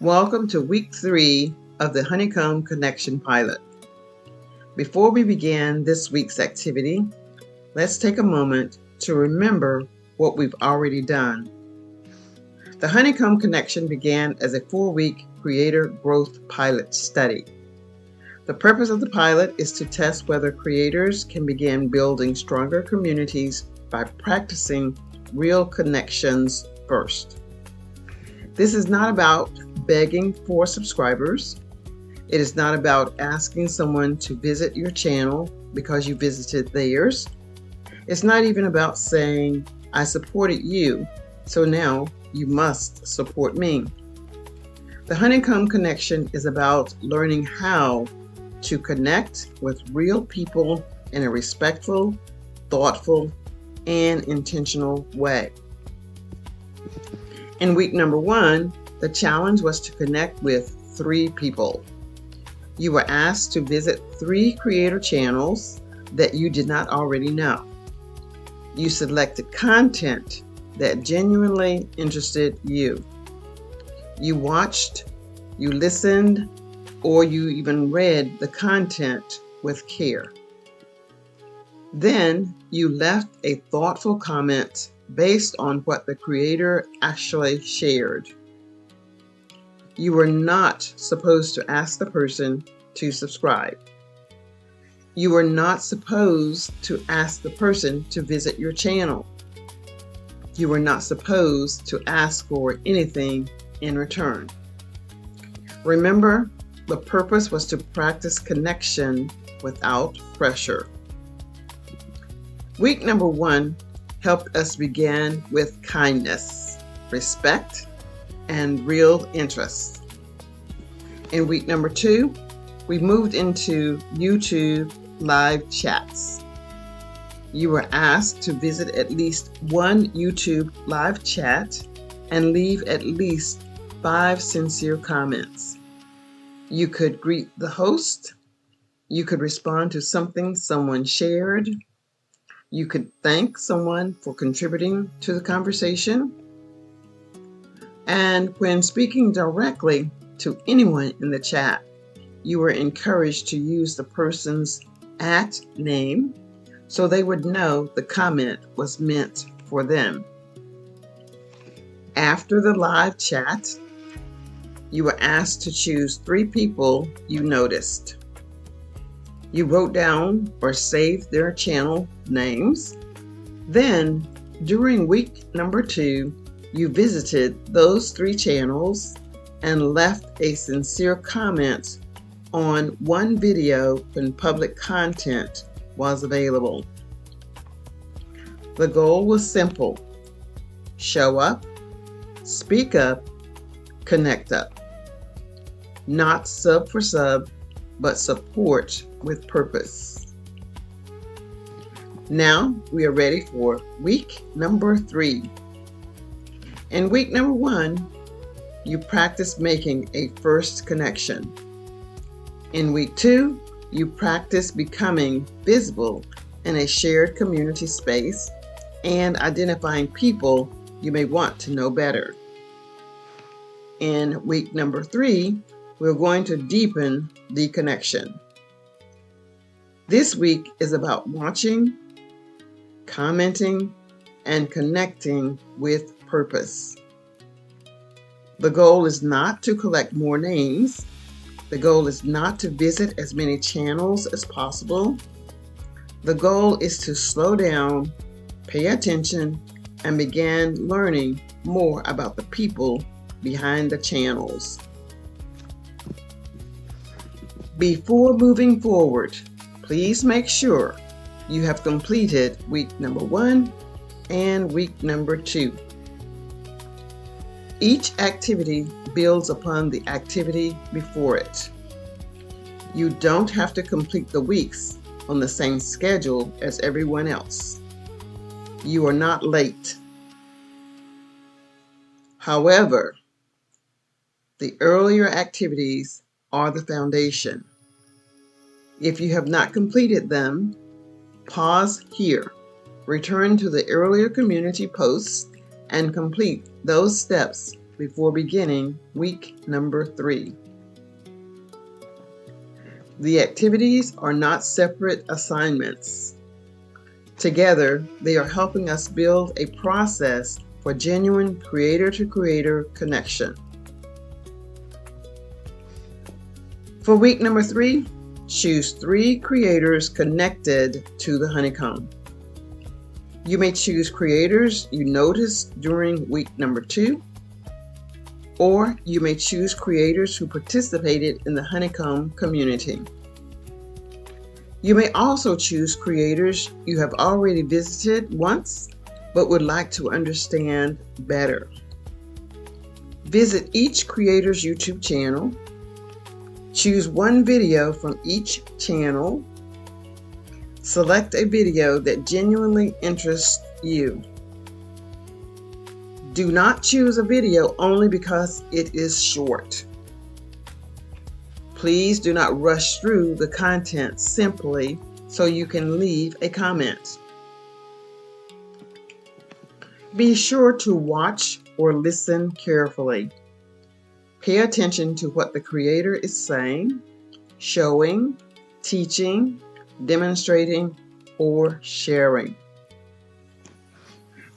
Welcome to week 3 of the Honeycomb Connection pilot. Before we begin this week's activity, let's take a moment to remember what we've already done. The Honeycomb Connection began as a 4-week creator growth pilot study. The purpose of the pilot is to test whether creators can begin building stronger communities by practicing real connections first. This is not about begging for subscribers. It is not about asking someone to visit your channel because you visited theirs. It's not even about saying, I supported you, so now you must support me. The Honeycomb Connection is about learning how to connect with real people in a respectful, thoughtful, and intentional way. In week number 1, the challenge was to connect with 3 people. You were asked to visit 3 creator channels that you did not already know. You selected content that genuinely interested you. You watched, you listened, or you even read the content with care. Then you left a thoughtful comment based on what the creator actually shared. You were not supposed to ask the person to subscribe. You were not supposed to ask the person to visit your channel. You were not supposed to ask for anything in return. Remember, the purpose was to practice connection without pressure. Week number 1 helped us begin with kindness, respect, and real interest. In week number 2, we moved into YouTube live chats. You were asked to visit at least one YouTube live chat and leave at least 5 sincere comments. You could greet the host. You could respond to something someone shared. You could thank someone for contributing to the conversation. And when speaking directly to anyone in the chat, you were encouraged to use the person's @name so they would know the comment was meant for them. After the live chat, you were asked to choose 3 people you noticed. You wrote down or saved their channel names. Then, during week number 2, you visited those 3 channels and left a sincere comment on one video when public content was available. The goal was simple: show up, speak up, connect up. Not sub for sub, but support with purpose. Now we are ready for week number 3. In week number 1, you practiced making a first connection. In week 2, you practiced becoming visible in a shared community space and identifying people you may want to know better. In week number 3, we're going to deepen the connection. This week is about watching, commenting, and connecting with purpose. The goal is not to collect more names. The goal is not to visit as many channels as possible. The goal is to slow down, pay attention, and begin learning more about the people behind the channels. Before moving forward, please make sure you have completed week number 1 and week number 2. Each activity builds upon the activity before it. You don't have to complete the weeks on the same schedule as everyone else. You are not late. However, the earlier activities are the foundation. If you have not completed them, pause here, return to the earlier community posts, and complete those steps before beginning week number 3. The activities are not separate assignments. Together, they are helping us build a process for genuine creator-to-creator connection. For week number 3, choose 3 creators connected to the Honeycomb. You may choose creators you noticed during week number 2, or you may choose creators who participated in the Honeycomb community. You may also choose creators you have already visited once but would like to understand better. Visit each creator's YouTube channel. Choose one video from each channel. Select a video that genuinely interests you. Do not choose a video only because it is short. Please do not rush through the content simply so you can leave a comment. Be sure to watch or listen carefully. Pay attention to what the creator is saying, showing, teaching, demonstrating, or sharing.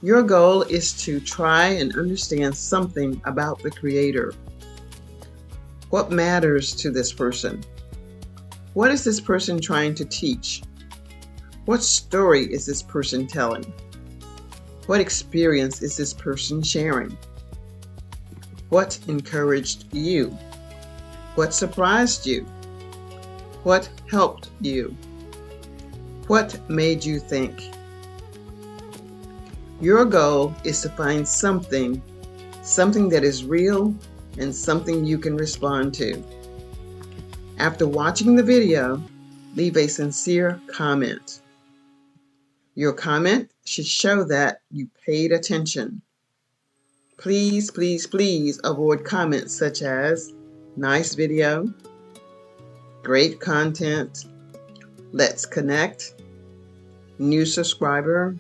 Your goal is to try and understand something about the creator. What matters to this person? What is this person trying to teach? What story is this person telling? What experience is this person sharing? What encouraged you? What surprised you? What helped you? What made you think? Your goal is to find something that is real and something you can respond to. After watching the video, leave a sincere comment. Your comment should show that you paid attention. Please, please, please avoid comments such as nice video, great content, let's connect, new subscriber,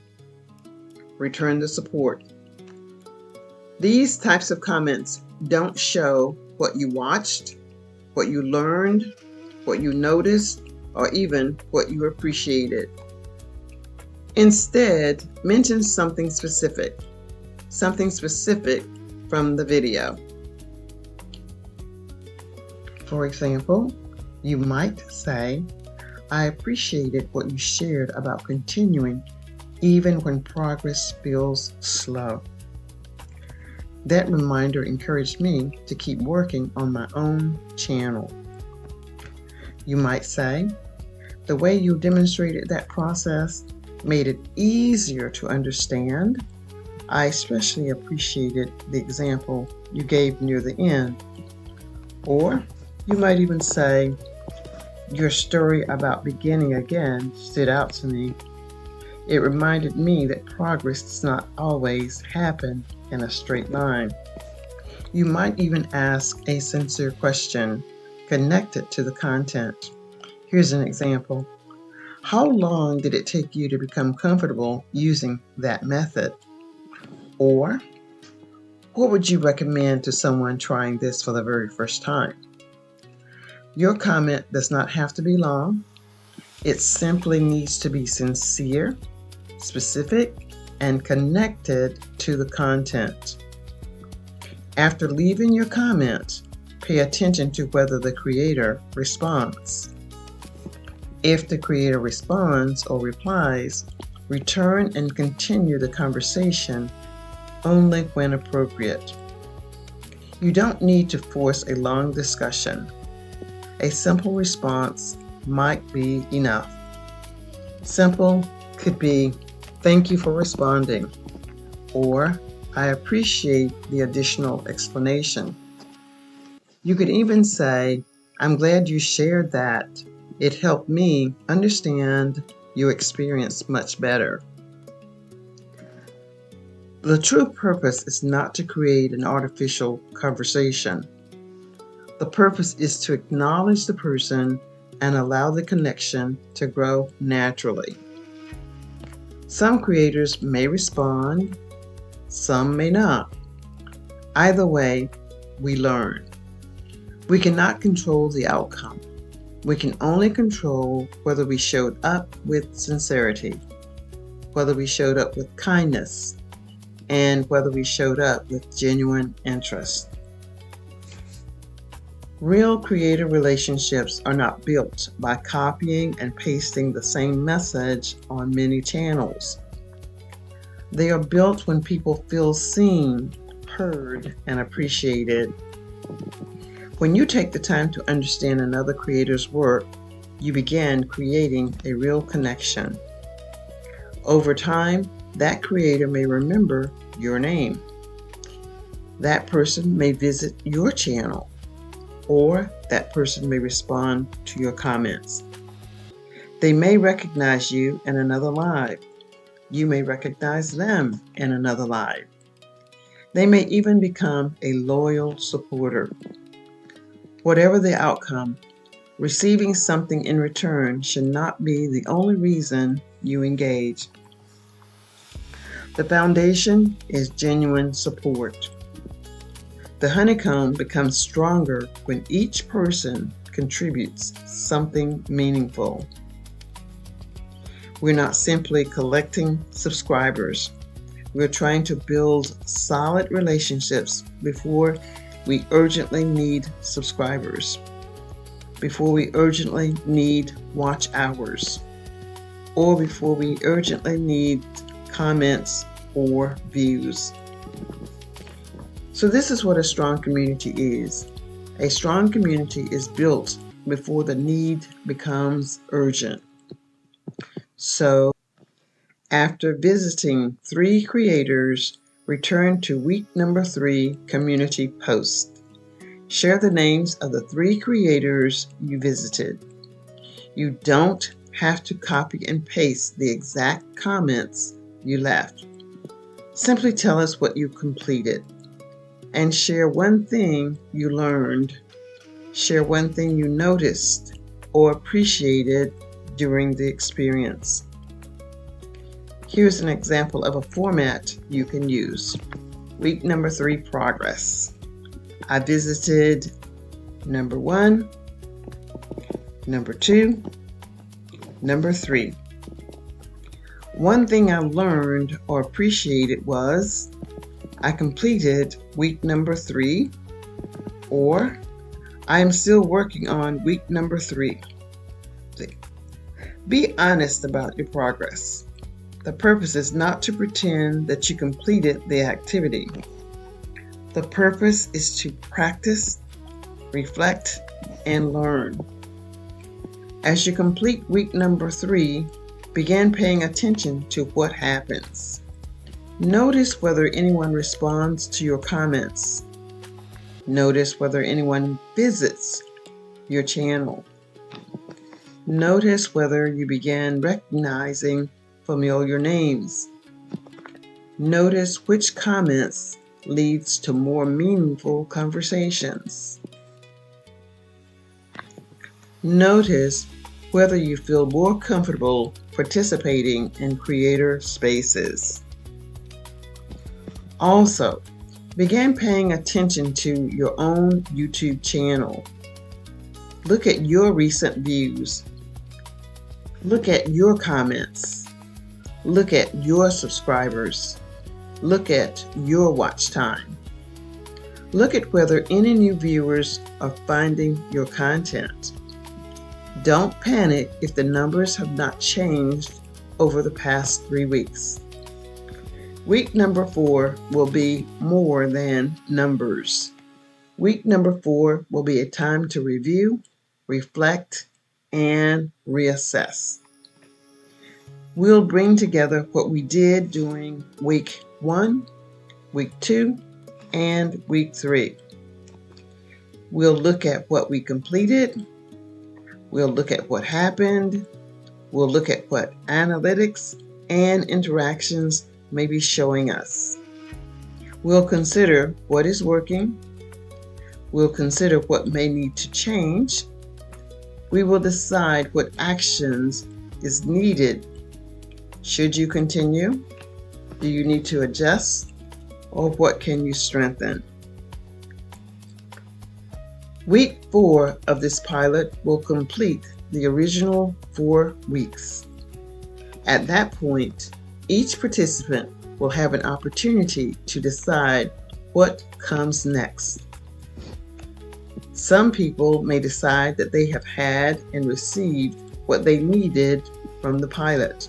return the support. These types of comments don't show what you watched, what you learned, what you noticed, or even what you appreciated. Instead, mention something specific from the video. For example, you might say, I appreciated what you shared about continuing even when progress feels slow. That reminder encouraged me to keep working on my own channel. You might say, the way you demonstrated that process made it easier to understand. I especially appreciated the example you gave near the end. Or you might even say, your story about beginning again stood out to me. It reminded me that progress does not always happen in a straight line. You might even ask a sincere question connected to the content. Here's an example. How long did it take you to become comfortable using that method? Or, what would you recommend to someone trying this for the very first time? Your comment does not have to be long. It simply needs to be sincere, specific, and connected to the content. After leaving your comment, pay attention to whether the creator responds. If the creator responds or replies, return and continue the conversation only when appropriate. You don't need to force a long discussion. A simple response might be enough. Simple could be, thank you for responding, or I appreciate the additional explanation. You could even say, I'm glad you shared that. It helped me understand your experience much better. The true purpose is not to create an artificial conversation. The purpose is to acknowledge the person and allow the connection to grow naturally. Some creators may respond, some may not. Either way, we learn. We cannot control the outcome. We can only control whether we showed up with sincerity, whether we showed up with kindness, and whether we showed up with genuine interest. Real creative relationships are not built by copying and pasting the same message on many channels. They are built when people feel seen, heard, and appreciated. When you take the time to understand another creator's work, you begin creating a real connection. Over time, that creator may remember your name. That person may visit your channel, or that person may respond to your comments. They may recognize you in another live. You may recognize them in another live. They may even become a loyal supporter. Whatever the outcome, receiving something in return should not be the only reason you engage. The foundation is genuine support. The honeycomb becomes stronger when each person contributes something meaningful. We're not simply collecting subscribers. We're trying to build solid relationships before we urgently need subscribers, before we urgently need watch hours, or before we urgently need comments or views. So this is what a strong community is. A strong community is built before the need becomes urgent. So, after visiting 3 creators, return to week number 3 community post. Share the names of the 3 creators you visited. You don't have to copy and paste the exact comments you left. Simply tell us what you completed and share one thing you learned. Share one thing you noticed or appreciated during the experience. Here's an example of a format you can use. Week number 3 progress. I visited number 1, number 2, number 3. One thing I learned or appreciated was I completed week number 3, or I am still working on week number 3. Be honest about your progress. The purpose is not to pretend that you completed the activity. The purpose is to practice, reflect, and learn. As you complete week number 3, begin paying attention to what happens. Notice whether anyone responds to your comments. Notice whether anyone visits your channel. Notice whether you begin recognizing familiar names. Notice which comments leads to more meaningful conversations. Notice whether you feel more comfortable participating in creator spaces. Also, begin paying attention to your own YouTube channel. Look at your recent views. Look at your comments. Look at your subscribers. Look at your watch time. Look at whether any new viewers are finding your content. Don't panic if the numbers have not changed over the past 3 weeks. Week number 4 will be more than numbers. Week number 4 will be a time to review, reflect, and reassess. We'll bring together what we did during week 1, week 2, and week 3. We'll look at what we completed. We'll look at what happened. We'll look at what analytics and interactions may be showing us. We'll consider what is working. We'll consider what may need to change. We will decide what actions is needed. Should you continue? Do you need to adjust? Or what can you strengthen? Week 4 of this pilot will complete the original 4 weeks. At that point, each participant will have an opportunity to decide what comes next. Some people may decide that they have had and received what they needed from the pilot.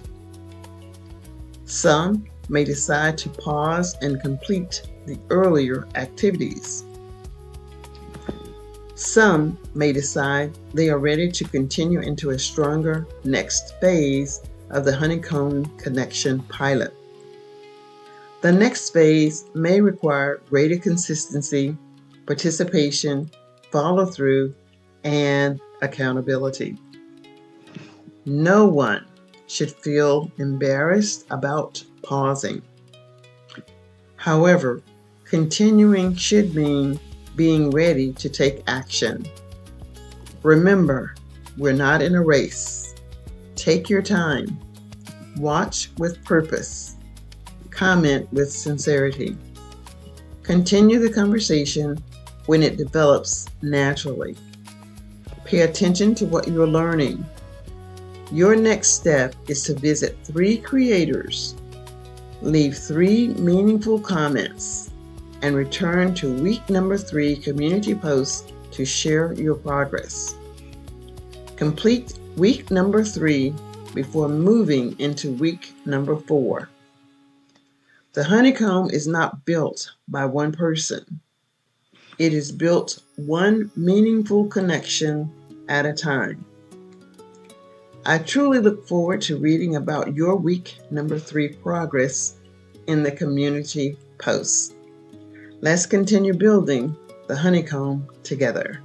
Some may decide to pause and complete the earlier activities. Some may decide they are ready to continue into a stronger next phase of the Honeycomb Connection pilot. The next phase may require greater consistency, participation, follow-through, and accountability. No one should feel embarrassed about pausing. However, continuing should mean being ready to take action. Remember, we're not in a race. Take your time. Watch with purpose. Comment with sincerity. Continue the conversation when it develops naturally. Pay attention to what you're learning. Your next step is to visit 3 creators, leave 3 meaningful comments, and return to week number 3 community posts to share your progress. Complete week number 3 before moving into week number 4. The honeycomb is not built by one person. It is built one meaningful connection at a time. I truly look forward to reading about your week number 3 progress in the community posts. Let's continue building the honeycomb together.